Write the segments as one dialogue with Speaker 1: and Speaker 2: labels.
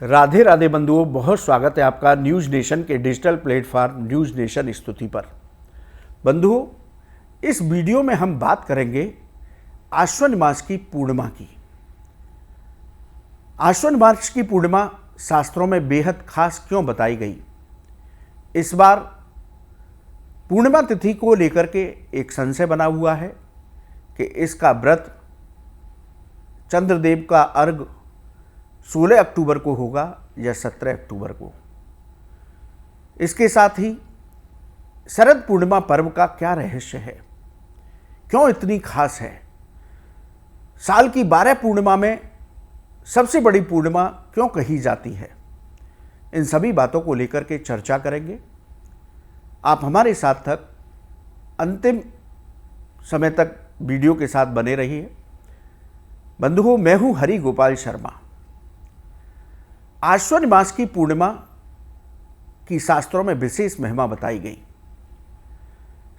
Speaker 1: राधे राधे बंधुओं, बहुत स्वागत है आपका न्यूज़ नेशन के डिजिटल प्लेटफॉर्म न्यूज़ नेशन स्तुति पर। बंधुओं, इस वीडियो में हम बात करेंगे आश्विन मास की पूर्णिमा की। आश्विन मास की पूर्णिमा शास्त्रों में बेहद खास क्यों बताई गई। इस बार पूर्णिमा तिथि को लेकर के एक संशय बना हुआ है कि इसका व्रत चंद्रदेव का अर्घ 16 अक्टूबर को होगा या 17 अक्टूबर को। इसके साथ ही शरद पूर्णिमा पर्व का क्या रहस्य है, क्यों इतनी खास है, साल की 12 पूर्णिमा में सबसे बड़ी पूर्णिमा क्यों कही जाती है, इन सभी बातों को लेकर के चर्चा करेंगे। आप हमारे साथ तक अंतिम समय तक वीडियो के साथ बने रहिए। बंधुओं, मैं हूं हरि गोपाल शर्मा। आश्विन मास की पूर्णिमा की शास्त्रों में विशेष महिमा बताई गई।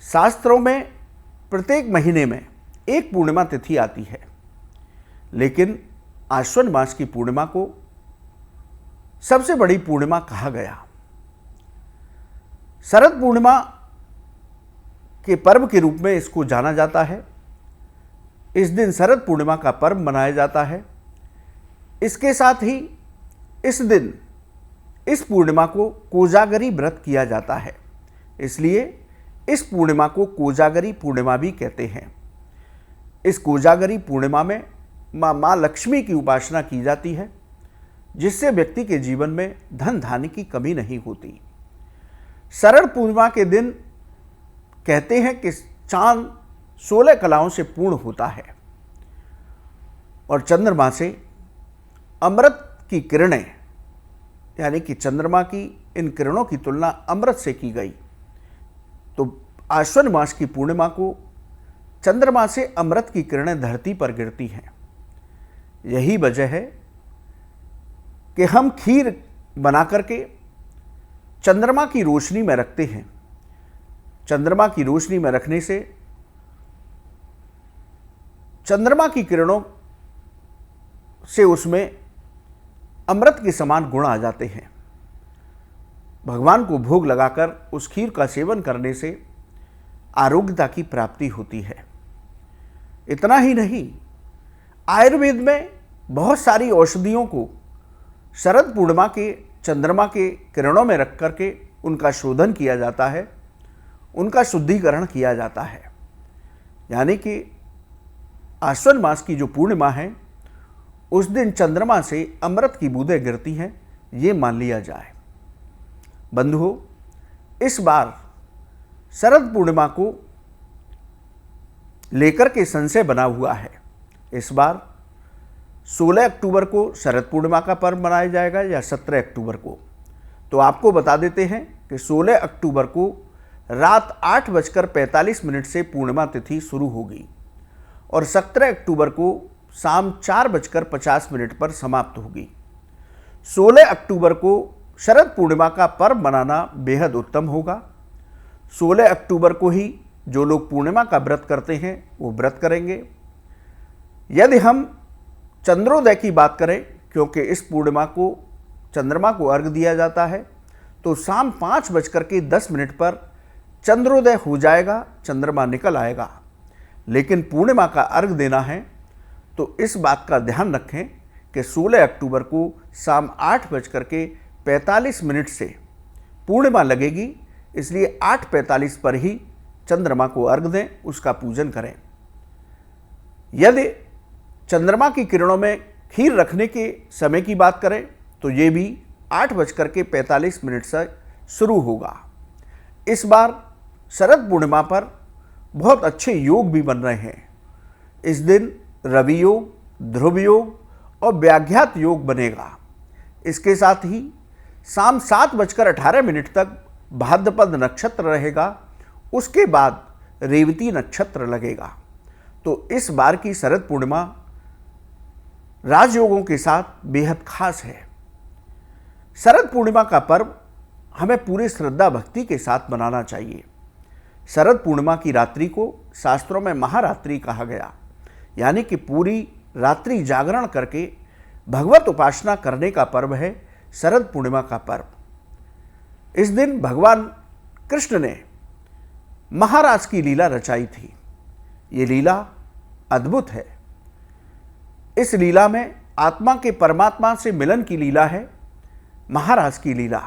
Speaker 1: शास्त्रों में प्रत्येक महीने में एक पूर्णिमा तिथि आती है, लेकिन आश्विन मास की पूर्णिमा को सबसे बड़ी पूर्णिमा कहा गया। शरद पूर्णिमा के पर्व के रूप में इसको जाना जाता है। इस दिन शरद पूर्णिमा का पर्व मनाया जाता है। इसके साथ ही इस दिन इस पूर्णिमा को कोजागरी व्रत किया जाता है, इसलिए इस पूर्णिमा को कोजागरी पूर्णिमा भी कहते हैं। इस कोजागरी पूर्णिमा में माँ लक्ष्मी की उपासना की जाती है, जिससे व्यक्ति के जीवन में धन धान्य की कमी नहीं होती। शरद पूर्णिमा के दिन कहते हैं कि चांद 16 कलाओं से पूर्ण होता है और चंद्रमा से अमृत की किरणें, यानी कि चंद्रमा की इन किरणों की तुलना अमृत से की गई, तो आश्विन मास की पूर्णिमा को चंद्रमा से अमृत की किरणें धरती पर गिरती हैं। यही वजह है कि हम खीर बना करके चंद्रमा की रोशनी में रखते हैं। चंद्रमा की रोशनी में रखने से चंद्रमा की किरणों से उसमें अमृत के समान गुण आ जाते हैं। भगवान को भोग लगाकर उस खीर का सेवन करने से आरोग्यता की प्राप्ति होती है। इतना ही नहीं, आयुर्वेद में बहुत सारी औषधियों को शरद पूर्णिमा के चंद्रमा के किरणों में रख करके उनका शोधन किया जाता है, उनका शुद्धिकरण किया जाता है। यानी कि आश्विन मास की जो पूर्णिमा है, उस दिन चंद्रमा से अमृत की बूंदें गिरती हैं, ये मान लिया जाए। बंधुओं, इस बार शरद पूर्णिमा को लेकर के संशय बना हुआ है। इस बार 16 अक्टूबर को शरद पूर्णिमा का पर्व मनाया जाएगा या 17 अक्टूबर को। तो आपको बता देते हैं कि 16 अक्टूबर को रात 8:45 से पूर्णिमा तिथि शुरू होगी और 17 अक्टूबर को शाम 4:50 पर समाप्त होगी। 16 अक्टूबर को शरद पूर्णिमा का पर्व मनाना बेहद उत्तम होगा। 16 अक्टूबर को ही जो लोग पूर्णिमा का व्रत करते हैं वो व्रत करेंगे। यदि हम चंद्रोदय की बात करें, क्योंकि इस पूर्णिमा को चंद्रमा को अर्घ दिया जाता है, तो शाम 5:10 पर चंद्रोदय हो जाएगा, चंद्रमा निकल आएगा। लेकिन पूर्णिमा का अर्घ देना है तो इस बात का ध्यान रखें कि 16 अक्टूबर को शाम 8:45 से पूर्णिमा लगेगी, इसलिए 8:45 पर ही चंद्रमा को अर्घ दें, उसका पूजन करें। यदि चंद्रमा की किरणों में खीर रखने के समय की बात करें तो ये भी 8:45 से शुरू होगा। इस बार शरद पूर्णिमा पर बहुत अच्छे योग भी बन रहे हैं। इस दिन रवि योग, ध्रुव योग और व्याघ्यात योग बनेगा। इसके साथ ही शाम 7:18 तक भाद्रपद नक्षत्र रहेगा, उसके बाद रेवती नक्षत्र लगेगा। तो इस बार की शरद पूर्णिमा राजयोगों के साथ बेहद खास है। शरद पूर्णिमा का पर्व हमें पूरी श्रद्धा भक्ति के साथ मनाना चाहिए। शरद पूर्णिमा की रात्रि को शास्त्रों में महारात्रि कहा गया, यानी कि पूरी रात्रि जागरण करके भगवत उपासना करने का पर्व है, शरद पूर्णिमा का पर्व। इस दिन भगवान कृष्ण ने महाराज की लीला रचाई थी। ये लीला अद्भुत है। इस लीला में आत्मा के परमात्मा से मिलन की लीला है, महाराज की लीला।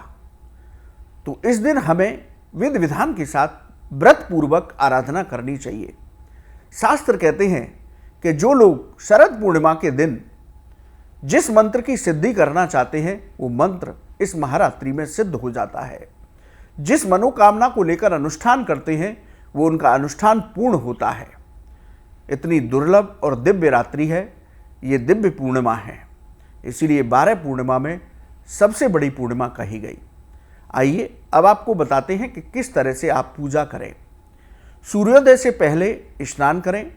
Speaker 1: तो इस दिन हमें विध विधान के साथ व्रत पूर्वक आराधना करनी चाहिए। शास्त्र कहते हैं कि जो लोग शरद पूर्णिमा के दिन जिस मंत्र की सिद्धि करना चाहते हैं वो मंत्र इस महारात्रि में सिद्ध हो जाता है। जिस मनोकामना को लेकर अनुष्ठान करते हैं वो उनका अनुष्ठान पूर्ण होता है। इतनी दुर्लभ और दिव्य रात्रि है, ये दिव्य पूर्णिमा है, इसीलिए 12 पूर्णिमा में सबसे बड़ी पूर्णिमा कही गई। आइए अब आपको बताते हैं कि किस तरह से आप पूजा करें। सूर्योदय से पहले स्नान करें,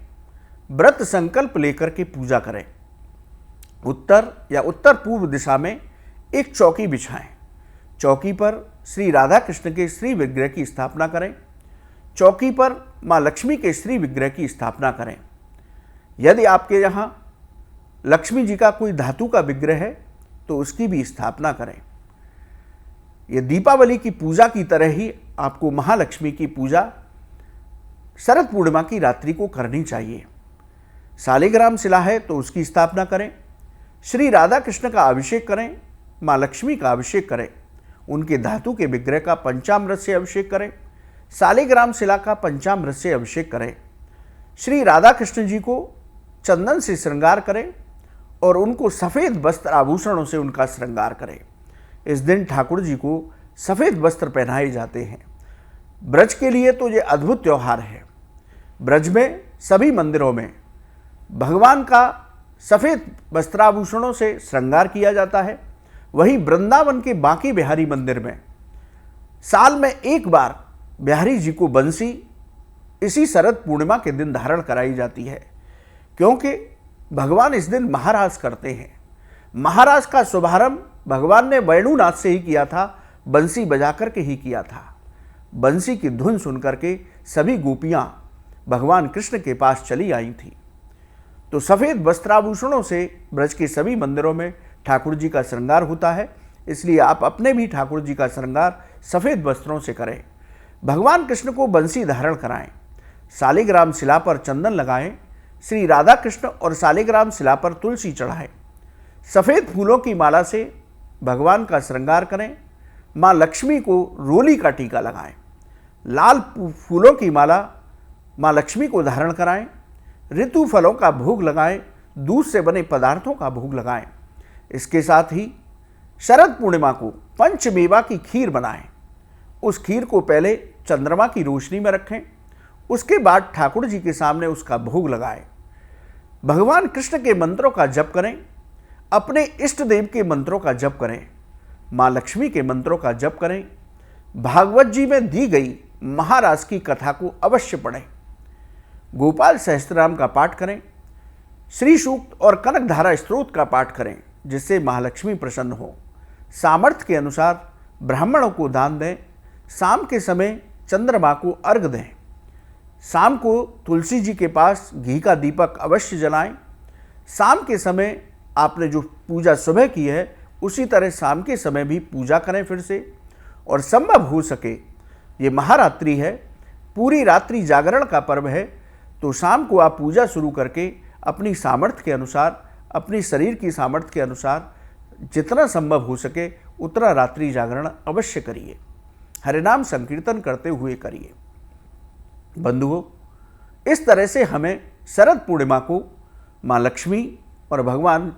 Speaker 1: व्रत संकल्प लेकर के पूजा करें। उत्तर या उत्तर पूर्व दिशा में एक चौकी बिछाएं। चौकी पर श्री राधा कृष्ण के श्री विग्रह की स्थापना करें। चौकी पर माँ लक्ष्मी के श्री विग्रह की स्थापना करें। यदि आपके यहाँ लक्ष्मी जी का कोई धातु का विग्रह है तो उसकी भी स्थापना करें। ये दीपावली की पूजा की तरह ही आपको महालक्ष्मी की पूजा शरद पूर्णिमा की रात्रि को करनी चाहिए। शालिग्राम शिला है तो उसकी स्थापना करें। श्री राधा कृष्ण का अभिषेक करें, माँ लक्ष्मी का अभिषेक करें, उनके धातु के विग्रह का पंचामृत से अभिषेक करें, शालिग्राम शिला का पंचामृत से अभिषेक करें। श्री राधा कृष्ण जी को चंदन से श्रृंगार करें और उनको सफ़ेद वस्त्र आभूषणों से उनका श्रृंगार करें। इस दिन ठाकुर जी को सफ़ेद वस्त्र पहनाए जाते हैं। ब्रज के लिए तो ये अद्भुत त्यौहार है। ब्रज में सभी मंदिरों में भगवान का सफ़ेद वस्त्राभूषणों से श्रृंगार किया जाता है। वहीं वृंदावन के बांके बिहारी मंदिर में साल में एक बार बिहारी जी को बंसी इसी शरद पूर्णिमा के दिन धारण कराई जाती है, क्योंकि भगवान इस दिन महाराज करते हैं। महाराज का शुभारंभ भगवान ने वेणुनाथ से ही किया था, बंसी बजा करके ही किया था। बंसी की धुन सुनकर के सभी गोपियाँ भगवान कृष्ण के पास चली आई थी। तो सफ़ेद वस्त्राभूषणों से ब्रज के सभी मंदिरों में ठाकुर जी का श्रृंगार होता है, इसलिए आप अपने भी ठाकुर जी का श्रृंगार सफ़ेद वस्त्रों से करें। भगवान कृष्ण को बंसी धारण कराएं, शालिग्राम शिला पर चंदन लगाएं, श्री राधा कृष्ण और शालिग्राम शिला पर तुलसी चढ़ाएं। सफ़ेद फूलों की माला से भगवान का श्रृंगार करें। माँ लक्ष्मी को रोली का टीका लगाएं। लाल फूलों की माला माँ लक्ष्मी को धारण कराएं। ऋतु फलों का भोग लगाएं। दूध से बने पदार्थों का भोग लगाएं। इसके साथ ही शरद पूर्णिमा को पंचमेवा की खीर बनाएं। उस खीर को पहले चंद्रमा की रोशनी में रखें, उसके बाद ठाकुर जी के सामने उसका भोग लगाएं। भगवान कृष्ण के मंत्रों का जप करें, अपने इष्ट देव के मंत्रों का जप करें, माँ लक्ष्मी के मंत्रों का जप करें। भागवत जी में दी गई महाराज की कथा को अवश्य पढ़ें। गोपाल सहस्त्रनाम का पाठ करें। श्री सूक्त और कनकधारा स्तोत्र का पाठ करें, जिससे महालक्ष्मी प्रसन्न हो। सामर्थ्य के अनुसार ब्राह्मणों को दान दें। शाम के समय चंद्रमा को अर्घ दें। शाम को तुलसी जी के पास घी का दीपक अवश्य जलाएं। शाम के समय आपने जो पूजा सुबह की है उसी तरह शाम के समय भी पूजा करें फिर से। और संभव हो सके, ये महारात्रि है, पूरी रात्रि जागरण का पर्व है, तो शाम को आप पूजा शुरू करके अपनी सामर्थ्य के अनुसार, अपनी शरीर की सामर्थ्य के अनुसार जितना संभव हो सके उतना रात्रि जागरण अवश्य करिए। हरिनाम संकीर्तन करते हुए करिए। बंधुओं, इस तरह से हमें शरद पूर्णिमा को माँ लक्ष्मी और भगवान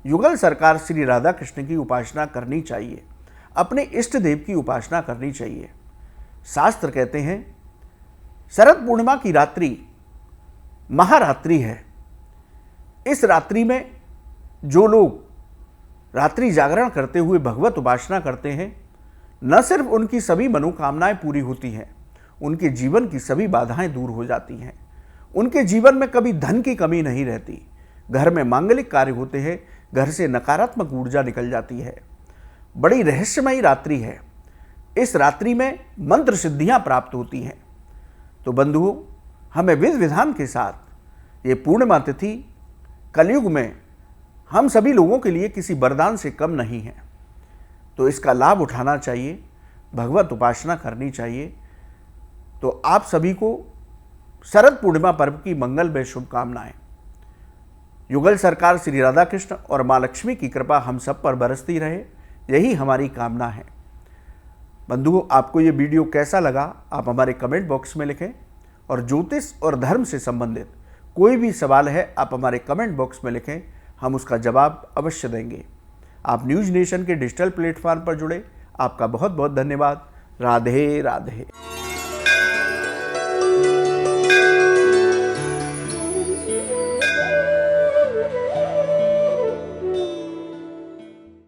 Speaker 1: युगल सरकार श्री राधा कृष्ण की उपासना करनी चाहिए। अपने इष्ट देव की उपासना करनी चाहिए। शास्त्र कहते हैं शरद पूर्णिमा की रात्रि महारात्रि है। इस रात्रि में जो लोग रात्रि जागरण करते हुए भगवत उपासना करते हैं, न सिर्फ उनकी सभी मनोकामनाएं पूरी होती हैं, उनके जीवन की सभी बाधाएं दूर हो जाती हैं। उनके जीवन में कभी धन की कमी नहीं रहती। घर में मांगलिक कार्य होते हैं, घर से नकारात्मक ऊर्जा निकल जाती है। बड़ी रहस्यमयी रात्रि है। इस रात्रि में मंत्र सिद्धियां प्राप्त होती हैं। तो बंधुओं, हमें विधि विधान के साथ ये पूर्णिमा तिथि कलयुग में हम सभी लोगों के लिए किसी वरदान से कम नहीं है। तो इसका लाभ उठाना चाहिए, भगवत उपासना करनी चाहिए। तो आप सभी को शरद पूर्णिमा पर्व की मंगलमय शुभकामनाएं। युगल सरकार श्री राधा कृष्ण और माँ लक्ष्मी की कृपा हम सब पर बरसती रहे, यही हमारी कामना है। बंधुओं, आपको ये वीडियो कैसा लगा आप हमारे कमेंट बॉक्स में लिखें, और ज्योतिष और धर्म से संबंधित कोई भी सवाल है आप हमारे कमेंट बॉक्स में लिखें, हम उसका जवाब अवश्य देंगे। आप न्यूज़ नेशन के डिजिटल प्लेटफॉर्म पर जुड़े, आपका बहुत बहुत धन्यवाद। राधे राधे।